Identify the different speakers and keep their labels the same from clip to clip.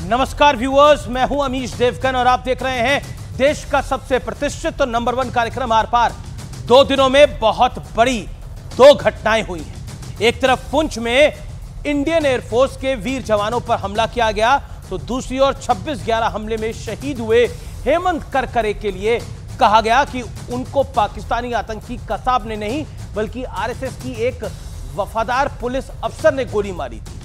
Speaker 1: नमस्कार व्यूअर्स, मैं हूं अमीश देवगन और आप देख रहे हैं देश का सबसे प्रतिष्ठित और नंबर 1 कार्यक्रम आर पार। 2 दिनों में बहुत बड़ी 2 घटनाएं हुई हैं। एक तरफ पुंछ में इंडियन एयरफोर्स के वीर जवानों पर हमला किया गया, तो दूसरी ओर 26/11 हमले में शहीद हुए हेमंत करकरे के लिए कहा गया कि उनको पाकिस्तानी आतंकी कसाब ने नहीं बल्कि आरएसएस की एक वफादार पुलिस अफसर ने गोली मारी थी।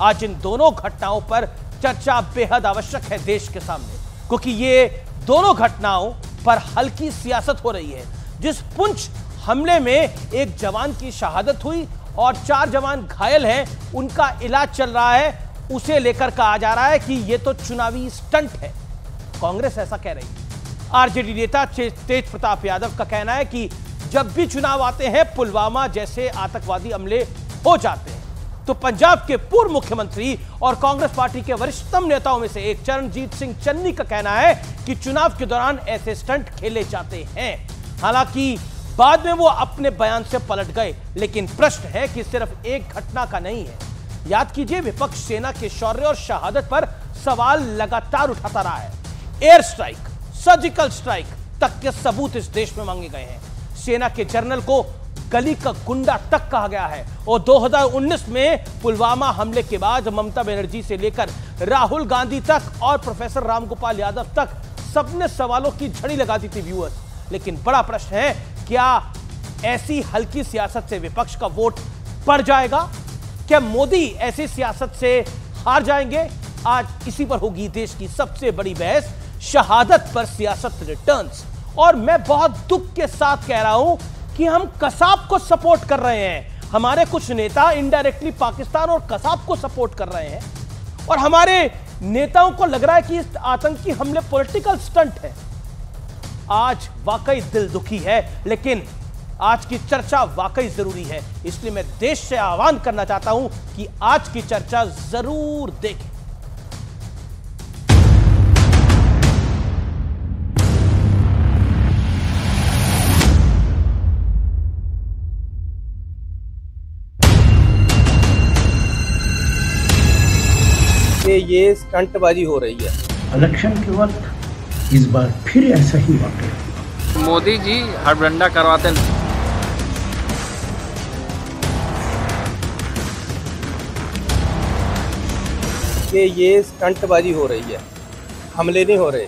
Speaker 1: आज इन दोनों घटनाओं पर चर्चा बेहद आवश्यक है देश के सामने, क्योंकि ये दोनों घटनाओं पर हल्की सियासत हो रही है। जिस पुंछ हमले में एक जवान की शहादत हुई और 4 जवान घायल हैं, उनका इलाज चल रहा है, उसे लेकर कहा जा रहा है कि यह तो चुनावी स्टंट है। कांग्रेस ऐसा कह रही है। आरजेडी नेता तेज प्रताप यादव का कहना है कि जब भी चुनाव आते हैं पुलवामा जैसे आतंकवादी हमले हो जाते हैं। तो पंजाब के पूर्व मुख्यमंत्री और कांग्रेस पार्टी के वरिष्ठतम नेताओं में से एक चरणजीत सिंह चन्नी का कहना है कि चुनाव के दौरान ऐसे स्टंट खेले जाते हैं। हालांकि बाद में वो अपने बयान से पलट गए, लेकिन प्रश्न है कि सिर्फ एक घटना का नहीं है। याद कीजिए, विपक्ष सेना के शौर्य और शहादत पर सवाल लगातार उठाता रहा है। एयर स्ट्राइक, सर्जिकल स्ट्राइक तक के सबूत इस देश में मांगे गए हैं। सेना के जनरल को गली का गुंडा तक कहा गया है और 2019 में पुलवामा हमले के बाद ममता बनर्जी से लेकर राहुल गांधी तक और प्रोफेसर रामगोपाल यादव तक सबने सवालों की झड़ी लगा दी थी व्यूअर्स। लेकिन बड़ा प्रश्न है, क्या ऐसी हल्की सियासत से विपक्ष का वोट बढ़ जाएगा? क्या मोदी ऐसी सियासत से हार जाएंगे? आज इसी पर होगी देश की सबसे बड़ी बहस, शहादत पर सियासत रिटर्न्स। और मैं बहुत दुख के साथ कह रहा हूं कि हम कसाब को सपोर्ट कर रहे हैं। हमारे कुछ नेता इनडायरेक्टली पाकिस्तान और कसाब को सपोर्ट कर रहे हैं और हमारे नेताओं को लग रहा है कि इस आतंकी हमले पॉलिटिकल स्टंट है। आज वाकई दिल दुखी है, लेकिन आज की चर्चा वाकई जरूरी है। इसलिए मैं देश से आह्वान करना चाहता हूं कि आज की चर्चा जरूर देखें।
Speaker 2: ये स्टंटबाजी हो रही है।
Speaker 3: इलेक्शन के वक्त इस बार फिर ऐसा ही वाकया।
Speaker 4: मोदी जी हड़बड़ाहट करवाते हैं।
Speaker 2: ये स्टंटबाजी हो रही है, हमले नहीं हो रहे।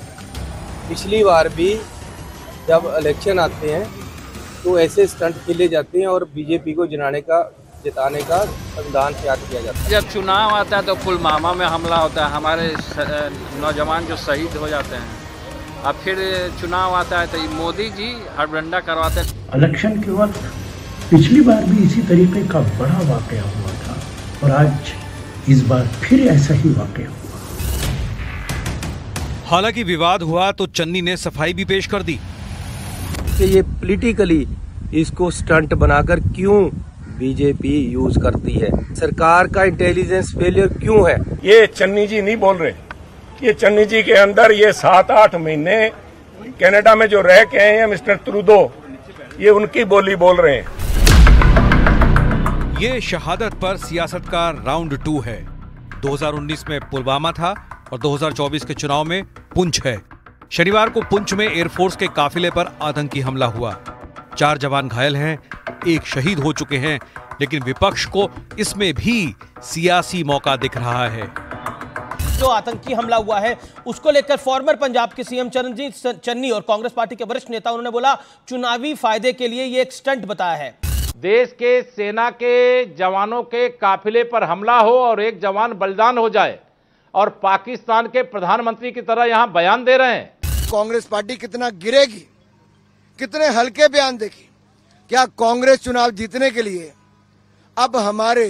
Speaker 2: पिछली बार भी जब इलेक्शन आते हैं तो ऐसे स्टंट खेले जाते हैं और बीजेपी को जिताने का संविधान तैयार किया जाता है।
Speaker 4: जब चुनाव आता है तो पुलवामा में हमला होता है, हमारे नौजवान जो शहीद हो जाते हैं। अब फिर चुनाव आता है तो मोदी जी हड़बड़ाहट करवाते हैं।
Speaker 3: इलेक्शन के वक्त पिछली बार भी इसी तरीके का बड़ा वाकया हुआ था और आज इस बार फिर ऐसा ही वाकया हुआ।
Speaker 5: हालांकि विवाद हुआ तो चन्नी ने सफाई भी पेश कर दी
Speaker 2: कि ये पॉलिटिकली इसको स्टंट बनाकर क्यों बीजेपी यूज करती है, सरकार का इंटेलिजेंस फेलियर क्यों है।
Speaker 6: ये चन्नी जी नहीं बोल रहे, ये चन्नी जी के अंदर ये 7-8 महीने कनाडा में जो रह के आए हैं मिस्टर ट्रूडो, ये उनकी बोली बोल रहे हैं।
Speaker 5: ये शहादत पर सियासत का राउंड 2 है। 2019 में पुलवामा था और 2024 के चुनाव में पुंछ है। शनिवार को पुंछ में एयरफोर्स के काफिले पर आतंकी हमला हुआ। 4 जवान घायल हैं, 1 शहीद हो चुके हैं, लेकिन विपक्ष को इसमें भी सियासी मौका दिख रहा है।
Speaker 1: जो आतंकी हमला हुआ है उसको लेकर फॉर्मर पंजाब के सीएम चरणजीत चन्नी और कांग्रेस पार्टी के वरिष्ठ नेता उन्होंने बोला चुनावी फायदे के लिए ये एक स्टंट बताया है।
Speaker 7: देश के सेना के जवानों के काफिले पर हमला हो और एक जवान बलिदान हो जाए और पाकिस्तान के प्रधानमंत्री की तरह यहां बयान दे रहे हैं।
Speaker 8: कांग्रेस पार्टी कितना गिरेगी, कितने हल्के बयान देगी। क्या कांग्रेस चुनाव जीतने के लिए अब हमारे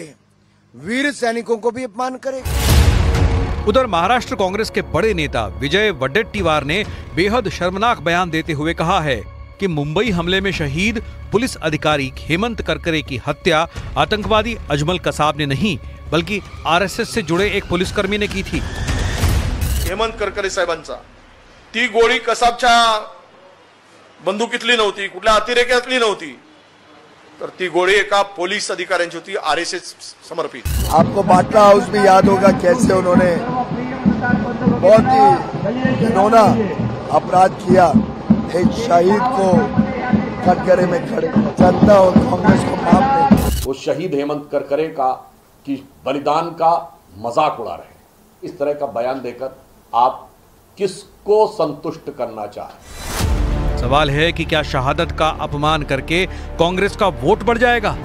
Speaker 8: वीर सैनिकों को भी अपमान करेगी?
Speaker 5: उधर महाराष्ट्र कांग्रेस के बड़े नेता विजय वडेट्टीवार ने बेहद शर्मनाक बयान देते हुए कहा है कि मुंबई हमले में शहीद पुलिस अधिकारी हेमंत करकरे की हत्या आतंकवादी अजमल कसाब ने नहीं बल्कि आरएसएस से जुड़े एक पुलिसकर्मी ने की थी।
Speaker 9: हेमंत करकरे साहेबांचा ती गोळी कसाबच्या बंदुकीतली नव्हती, कुठल्या अतिरेक्यातली नव्हती, तर ती गोळी एका पोलीस अधिकाऱ्यांची होती, आरएसएस समर्पित।
Speaker 8: आपको बाटला हाउस में याद होगा कैसे उन्होंने बहुत ही घिनौना अपराध किया, एक शहीद को कटघरे में खड़े, जनता और कांग्रेस को माफ नहीं।
Speaker 10: वो शहीद हेमंत करकरे का कि बलिदान का मजाक उड़ा रहे हैं। इस तरह का बयान देकर आप किसको संतुष्ट करना चाहें?
Speaker 5: सवाल है कि क्या शहादत का अपमान करके कांग्रेस का वोट बढ़ जाएगा?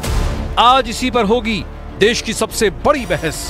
Speaker 5: आज इसी पर होगी देश की सबसे बड़ी बहस।